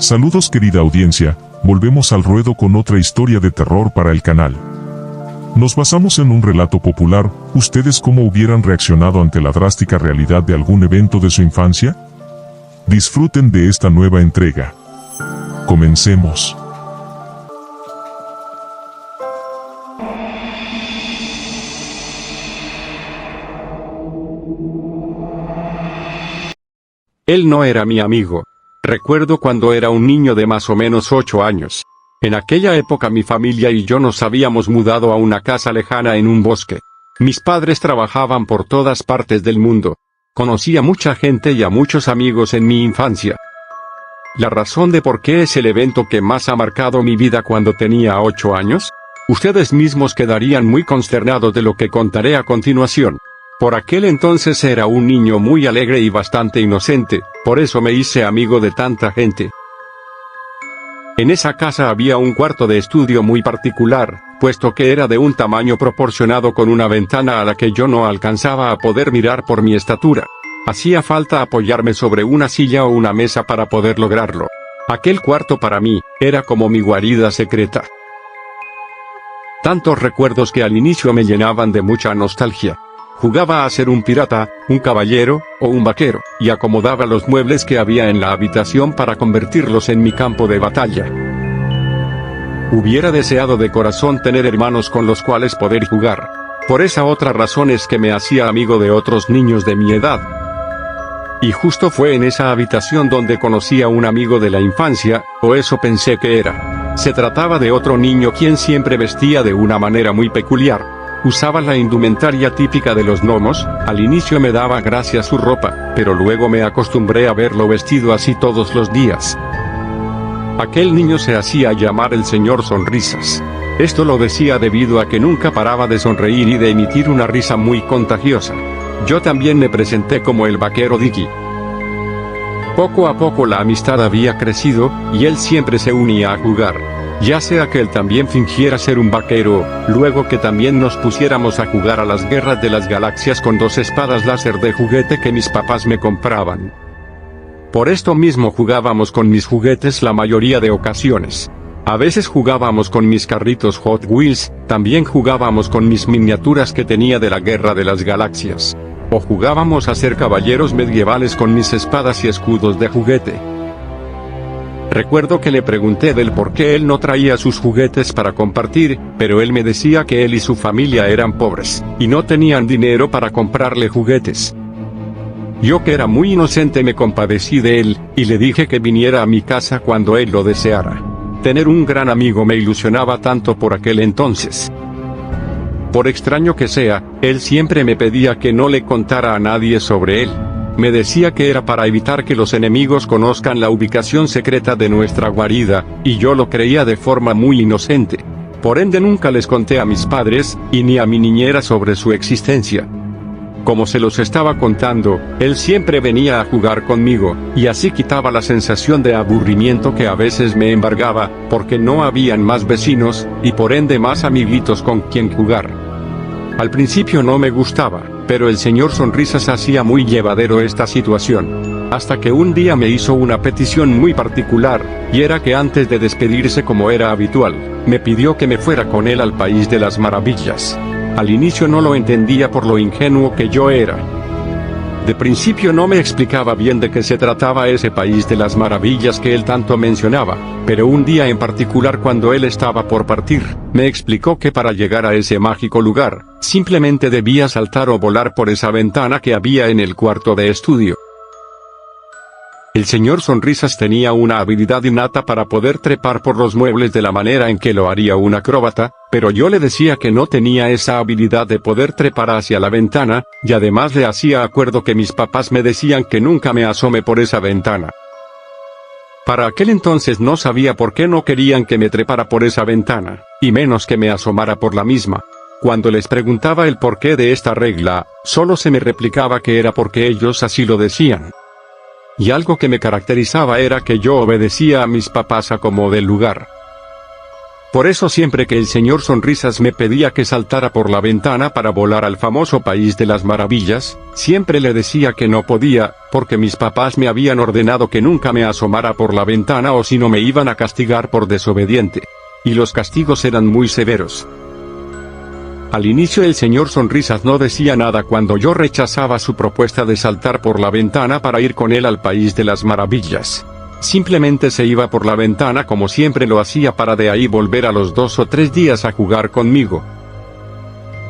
Saludos querida audiencia, volvemos al ruedo con otra historia de terror para el canal. Nos basamos en un relato popular. ¿Ustedes cómo hubieran reaccionado ante la drástica realidad de algún evento de su infancia? Disfruten de esta nueva entrega. Comencemos. Él no era mi amigo. Recuerdo cuando era un niño de más o menos 8 años. En aquella época mi familia y yo nos habíamos mudado a una casa lejana en un bosque. Mis padres trabajaban por todas partes del mundo. Conocí a mucha gente y a muchos amigos en mi infancia. La razón de por qué es el evento que más ha marcado mi vida cuando tenía 8 años, ustedes mismos quedarían muy consternados de lo que contaré a continuación. Por aquel entonces era un niño muy alegre y bastante inocente, por eso me hice amigo de tanta gente. En esa casa había un cuarto de estudio muy particular, puesto que era de un tamaño proporcionado con una ventana a la que yo no alcanzaba a poder mirar por mi estatura. Hacía falta apoyarme sobre una silla o una mesa para poder lograrlo. Aquel cuarto para mí, era como mi guarida secreta. Tantos recuerdos que al inicio me llenaban de mucha nostalgia. Jugaba a ser un pirata, un caballero, o un vaquero, y acomodaba los muebles que había en la habitación para convertirlos en mi campo de batalla. Hubiera deseado de corazón tener hermanos con los cuales poder jugar. Por esa otra razón es que me hacía amigo de otros niños de mi edad. Y justo fue en esa habitación donde conocí a un amigo de la infancia, o eso pensé que era. Se trataba de otro niño quien siempre vestía de una manera muy peculiar. Usaba la indumentaria típica de los gnomos. Al inicio me daba gracia su ropa, pero luego me acostumbré a verlo vestido así todos los días. Aquel niño se hacía llamar el Señor Sonrisas. Esto lo decía debido a que nunca paraba de sonreír y de emitir una risa muy contagiosa. Yo también me presenté como el vaquero Dicky. Poco a poco la amistad había crecido, y él siempre se unía a jugar. Ya sea que él también fingiera ser un vaquero, luego que también nos pusiéramos a jugar a las guerras de las galaxias con 2 espadas láser de juguete que mis papás me compraban. Por esto mismo jugábamos con mis juguetes la mayoría de ocasiones. A veces jugábamos con mis carritos Hot Wheels, también jugábamos con mis miniaturas que tenía de la guerra de las galaxias. O jugábamos a ser caballeros medievales con mis espadas y escudos de juguete. Recuerdo que le pregunté del por qué él no traía sus juguetes para compartir, pero él me decía que él y su familia eran pobres, y no tenían dinero para comprarle juguetes. Yo, que era muy inocente, me compadecí de él, y le dije que viniera a mi casa cuando él lo deseara. Tener un gran amigo me ilusionaba tanto por aquel entonces. Por extraño que sea, él siempre me pedía que no le contara a nadie sobre él. Me decía que era para evitar que los enemigos conozcan la ubicación secreta de nuestra guarida, y yo lo creía de forma muy inocente. Por ende nunca les conté a mis padres, y ni a mi niñera sobre su existencia. Como se los estaba contando, él siempre venía a jugar conmigo, y así quitaba la sensación de aburrimiento que a veces me embargaba, porque no habían más vecinos, y por ende más amiguitos con quien jugar. Al principio no me gustaba, pero el Señor Sonrisas hacía muy llevadero esta situación. Hasta que un día me hizo una petición muy particular, y era que antes de despedirse, como era habitual, me pidió que me fuera con él al País de las Maravillas. Al inicio no lo entendía por lo ingenuo que yo era. De principio no me explicaba bien de qué se trataba ese País de las Maravillas que él tanto mencionaba, pero un día en particular, cuando él estaba por partir, me explicó que para llegar a ese mágico lugar, simplemente debía saltar o volar por esa ventana que había en el cuarto de estudio. El Señor Sonrisas tenía una habilidad innata para poder trepar por los muebles de la manera en que lo haría un acróbata, pero yo le decía que no tenía esa habilidad de poder trepar hacia la ventana, y además le hacía acuerdo que mis papás me decían que nunca me asome por esa ventana. Para aquel entonces no sabía por qué no querían que me trepara por esa ventana, y menos que me asomara por la misma. Cuando les preguntaba el porqué de esta regla, solo se me replicaba que era porque ellos así lo decían. Y algo que me caracterizaba era que yo obedecía a mis papás a como del lugar. Por eso siempre que el señor Sonrisas me pedía que saltara por la ventana para volar al famoso país de las maravillas, siempre le decía que no podía, porque mis papás me habían ordenado que nunca me asomara por la ventana o si no me iban a castigar por desobediente. Y los castigos eran muy severos. Al inicio el señor Sonrisas no decía nada cuando yo rechazaba su propuesta de saltar por la ventana para ir con él al país de las maravillas. Simplemente se iba por la ventana como siempre lo hacía para de ahí volver a los 2 o 3 días a jugar conmigo.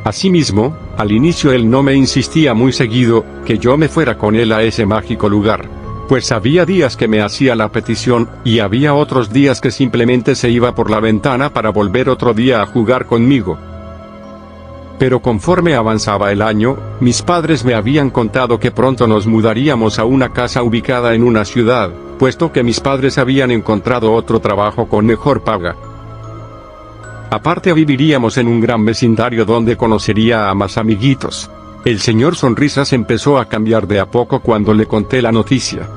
Asimismo, al inicio él no me insistía muy seguido, que yo me fuera con él a ese mágico lugar. Pues había días que me hacía la petición, y había otros días que simplemente se iba por la ventana para volver otro día a jugar conmigo. Pero conforme avanzaba el año, mis padres me habían contado que pronto nos mudaríamos a una casa ubicada en una ciudad, puesto que mis padres habían encontrado otro trabajo con mejor paga. Aparte viviríamos en un gran vecindario donde conocería a más amiguitos. El señor Sonrisas empezó a cambiar de a poco cuando le conté la noticia.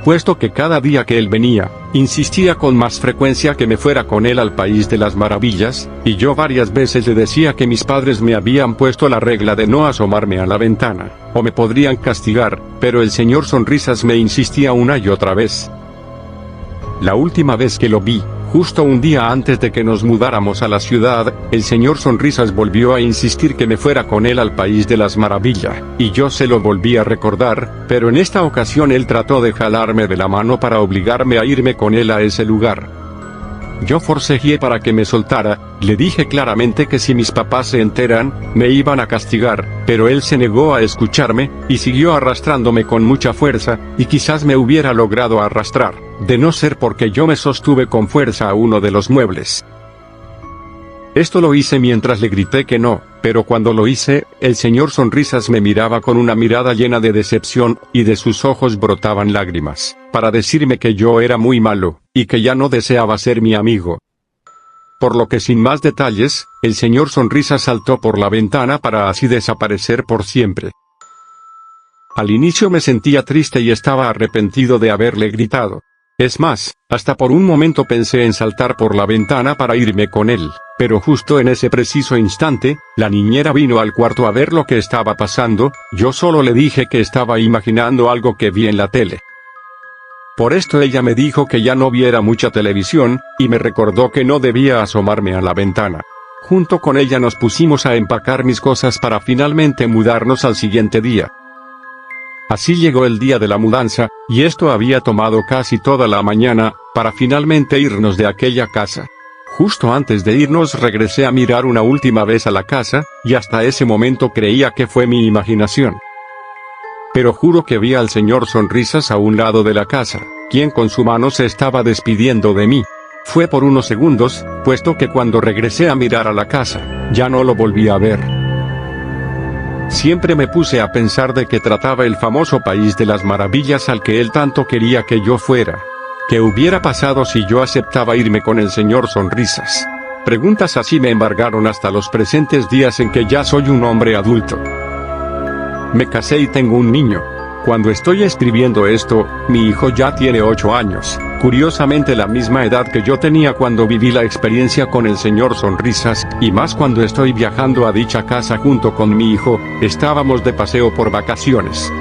Puesto que cada día que él venía, insistía con más frecuencia que me fuera con él al país de las maravillas, y yo varias veces le decía que mis padres me habían puesto la regla de no asomarme a la ventana, o me podrían castigar, pero el señor Sonrisas me insistía una y otra vez. La última vez que lo vi, justo un día antes de que nos mudáramos a la ciudad, el señor Sonrisas volvió a insistir que me fuera con él al país de las maravillas, y yo se lo volví a recordar, pero en esta ocasión él trató de jalarme de la mano para obligarme a irme con él a ese lugar. Yo forcejeé para que me soltara, le dije claramente que si mis papás se enteran, me iban a castigar, pero él se negó a escucharme, y siguió arrastrándome con mucha fuerza, y quizás me hubiera logrado arrastrar, de no ser porque yo me sostuve con fuerza a uno de los muebles. Esto lo hice mientras le grité que no, pero cuando lo hice, el señor Sonrisas me miraba con una mirada llena de decepción, y de sus ojos brotaban lágrimas, para decirme que yo era muy malo, y que ya no deseaba ser mi amigo. Por lo que sin más detalles, el señor Sonrisas saltó por la ventana para así desaparecer por siempre. Al inicio me sentía triste y estaba arrepentido de haberle gritado. Es más, hasta por un momento pensé en saltar por la ventana para irme con él, pero justo en ese preciso instante, la niñera vino al cuarto a ver lo que estaba pasando, yo solo le dije que estaba imaginando algo que vi en la tele. Por esto ella me dijo que ya no viera mucha televisión, y me recordó que no debía asomarme a la ventana. Junto con ella nos pusimos a empacar mis cosas para finalmente mudarnos al siguiente día. Así llegó el día de la mudanza, y esto había tomado casi toda la mañana, para finalmente irnos de aquella casa. Justo antes de irnos regresé a mirar una última vez a la casa, y hasta ese momento creía que fue mi imaginación. Pero juro que vi al señor Sonrisas a un lado de la casa, quien con su mano se estaba despidiendo de mí. Fue por unos segundos, puesto que cuando regresé a mirar a la casa, ya no lo volví a ver. Siempre me puse a pensar de qué trataba el famoso país de las maravillas al que él tanto quería que yo fuera. ¿Qué hubiera pasado si yo aceptaba irme con el señor Sonrisas? Preguntas así me embargaron hasta los presentes días en que ya soy un hombre adulto. Me casé y tengo un niño. Cuando estoy escribiendo esto, mi hijo ya tiene 8 años, curiosamente la misma edad que yo tenía cuando viví la experiencia con el señor Sonrisas, y más cuando estoy viajando a dicha casa junto con mi hijo. Estábamos de paseo por vacaciones.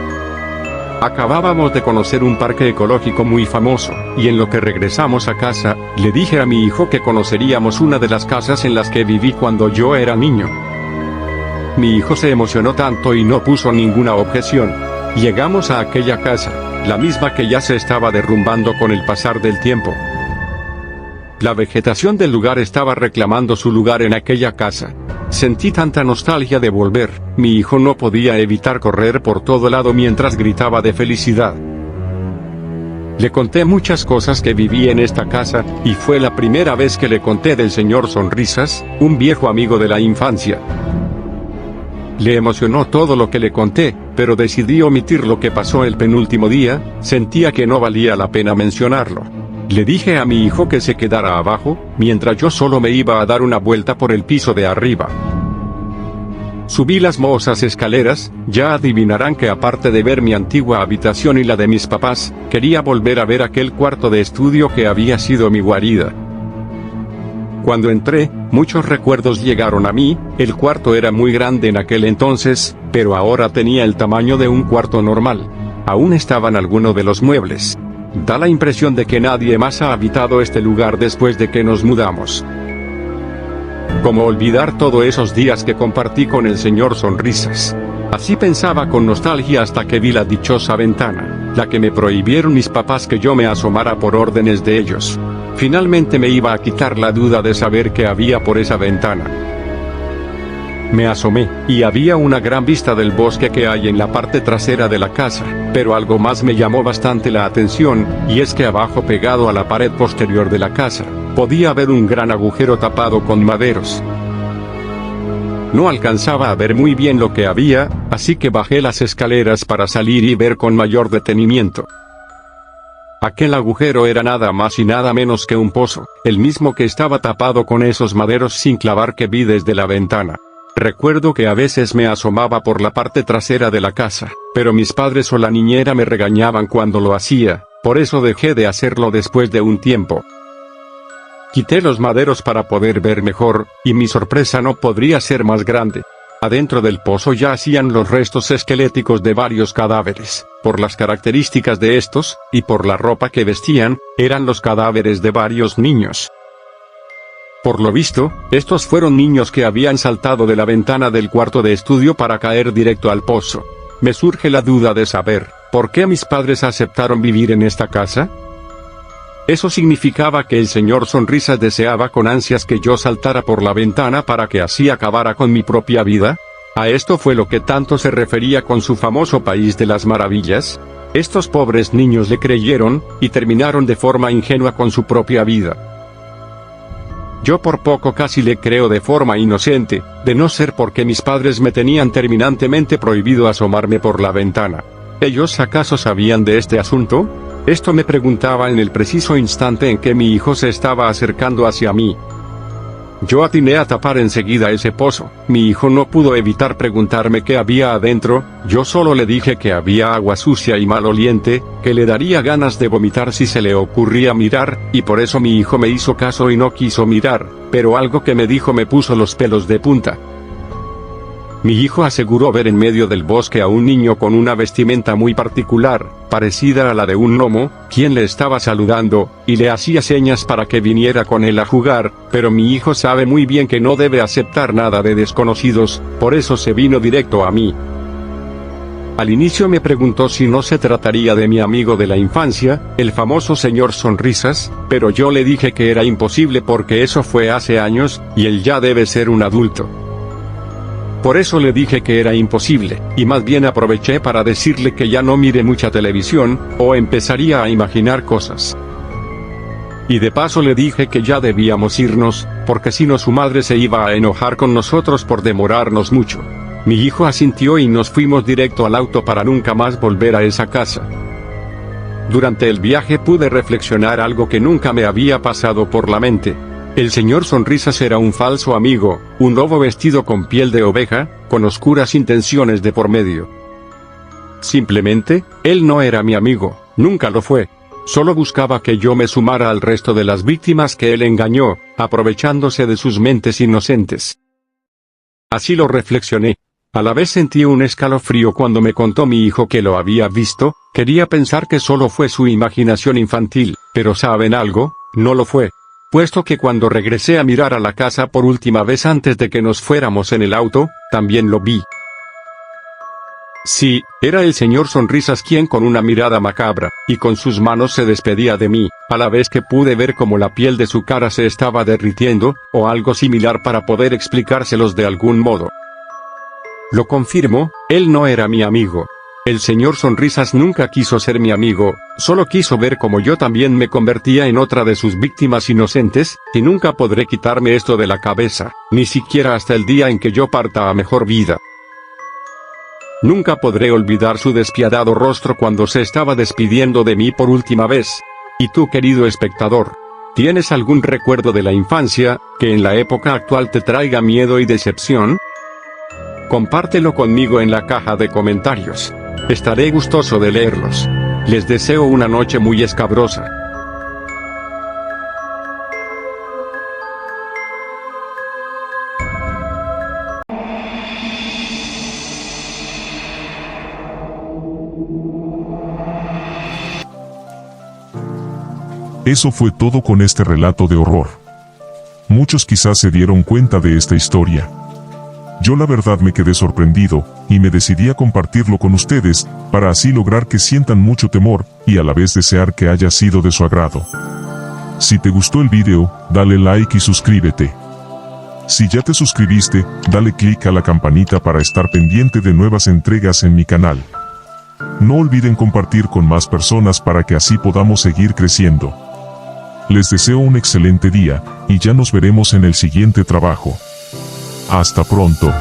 Acabábamos de conocer un parque ecológico muy famoso, y en lo que regresamos a casa, le dije a mi hijo que conoceríamos una de las casas en las que viví cuando yo era niño. Mi hijo se emocionó tanto y no puso ninguna objeción. Llegamos a aquella casa, la misma que ya se estaba derrumbando con el pasar del tiempo. La vegetación del lugar estaba reclamando su lugar en aquella casa. Sentí tanta nostalgia de volver, mi hijo no podía evitar correr por todo lado mientras gritaba de felicidad. Le conté muchas cosas que viví en esta casa, y fue la primera vez que le conté del señor Sonrisas, un viejo amigo de la infancia. Le emocionó todo lo que le conté, pero decidí omitir lo que pasó el penúltimo día, sentía que no valía la pena mencionarlo. Le dije a mi hijo que se quedara abajo, mientras yo solo me iba a dar una vuelta por el piso de arriba. Subí las mohosas escaleras, ya adivinarán que aparte de ver mi antigua habitación y la de mis papás, quería volver a ver aquel cuarto de estudio que había sido mi guarida. Cuando entré, muchos recuerdos llegaron a mí. El cuarto era muy grande en aquel entonces, pero ahora tenía el tamaño de un cuarto normal. Aún estaban algunos de los muebles. Da la impresión de que nadie más ha habitado este lugar después de que nos mudamos. ¿Cómo olvidar todos esos días que compartí con el señor Sonrisas? Así pensaba con nostalgia hasta que vi la dichosa ventana, la que me prohibieron mis papás que yo me asomara por órdenes de ellos. Finalmente me iba a quitar la duda de saber qué había por esa ventana. Me asomé, y había una gran vista del bosque que hay en la parte trasera de la casa, pero algo más me llamó bastante la atención, y es que abajo pegado a la pared posterior de la casa, podía haber un gran agujero tapado con maderos. No alcanzaba a ver muy bien lo que había, así que bajé las escaleras para salir y ver con mayor detenimiento. Aquel agujero era nada más y nada menos que un pozo, el mismo que estaba tapado con esos maderos sin clavar que vi desde la ventana. Recuerdo que a veces me asomaba por la parte trasera de la casa, pero mis padres o la niñera me regañaban cuando lo hacía, por eso dejé de hacerlo después de un tiempo. Quité los maderos para poder ver mejor, y mi sorpresa no podría ser más grande. Adentro del pozo yacían los restos esqueléticos de varios cadáveres. Por las características de estos, y por la ropa que vestían, eran los cadáveres de varios niños. Por lo visto, estos fueron niños que habían saltado de la ventana del cuarto de estudio para caer directo al pozo. Me surge la duda de saber, ¿por qué mis padres aceptaron vivir en esta casa? Eso significaba que el señor Sonrisas deseaba con ansias que yo saltara por la ventana para que así acabara con mi propia vida. ¿A esto fue lo que tanto se refería con su famoso país de las maravillas? Estos pobres niños le creyeron, y terminaron de forma ingenua con su propia vida. Yo por poco casi le creo de forma inocente, de no ser porque mis padres me tenían terminantemente prohibido asomarme por la ventana. ¿Ellos acaso sabían de este asunto? Esto me preguntaba en el preciso instante en que mi hijo se estaba acercando hacia mí. Yo atiné a tapar enseguida ese pozo. Mi hijo no pudo evitar preguntarme qué había adentro. Yo solo le dije que había agua sucia y maloliente, que le daría ganas de vomitar si se le ocurría mirar, y por eso mi hijo me hizo caso y no quiso mirar, pero algo que me dijo me puso los pelos de punta. Mi hijo aseguró ver en medio del bosque a un niño con una vestimenta muy particular, parecida a la de un gnomo, quien le estaba saludando, y le hacía señas para que viniera con él a jugar, pero mi hijo sabe muy bien que no debe aceptar nada de desconocidos, por eso se vino directo a mí. Al inicio me preguntó si no se trataría de mi amigo de la infancia, el famoso señor Sonrisas, pero yo le dije que era imposible porque eso fue hace años, y él ya debe ser un adulto. Por eso le dije que era imposible, y más bien aproveché para decirle que ya no mire mucha televisión, o empezaría a imaginar cosas. Y de paso le dije que ya debíamos irnos, porque si no su madre se iba a enojar con nosotros por demorarnos mucho. Mi hijo asintió y nos fuimos directo al auto para nunca más volver a esa casa. Durante el viaje pude reflexionar algo que nunca me había pasado por la mente. El señor Sonrisas era un falso amigo, un lobo vestido con piel de oveja, con oscuras intenciones de por medio. Simplemente, él no era mi amigo, nunca lo fue. Solo buscaba que yo me sumara al resto de las víctimas que él engañó, aprovechándose de sus mentes inocentes. Así lo reflexioné. A la vez sentí un escalofrío cuando me contó mi hijo que lo había visto. Quería pensar que solo fue su imaginación infantil, pero ¿saben algo? No lo fue. Puesto que cuando regresé a mirar a la casa por última vez antes de que nos fuéramos en el auto, también lo vi. Sí, era el señor Sonrisas quien con una mirada macabra, y con sus manos se despedía de mí, a la vez que pude ver cómo la piel de su cara se estaba derritiendo, o algo similar para poder explicárselos de algún modo. Lo confirmo, él no era mi amigo. El señor Sonrisas nunca quiso ser mi amigo, solo quiso ver cómo yo también me convertía en otra de sus víctimas inocentes, y nunca podré quitarme esto de la cabeza, ni siquiera hasta el día en que yo parta a mejor vida. Nunca podré olvidar su despiadado rostro cuando se estaba despidiendo de mí por última vez. ¿Y tú, querido espectador? ¿Tienes algún recuerdo de la infancia, que en la época actual te traiga miedo y decepción? Compártelo conmigo en la caja de comentarios. Estaré gustoso de leerlos. Les deseo una noche muy escabrosa. Eso fue todo con este relato de horror. Muchos quizás se dieron cuenta de esta historia. Yo la verdad me quedé sorprendido, y me decidí a compartirlo con ustedes, para así lograr que sientan mucho temor, y a la vez desear que haya sido de su agrado. Si te gustó el video, dale like y suscríbete. Si ya te suscribiste, dale click a la campanita para estar pendiente de nuevas entregas en mi canal. No olviden compartir con más personas para que así podamos seguir creciendo. Les deseo un excelente día, y ya nos veremos en el siguiente trabajo. Hasta pronto.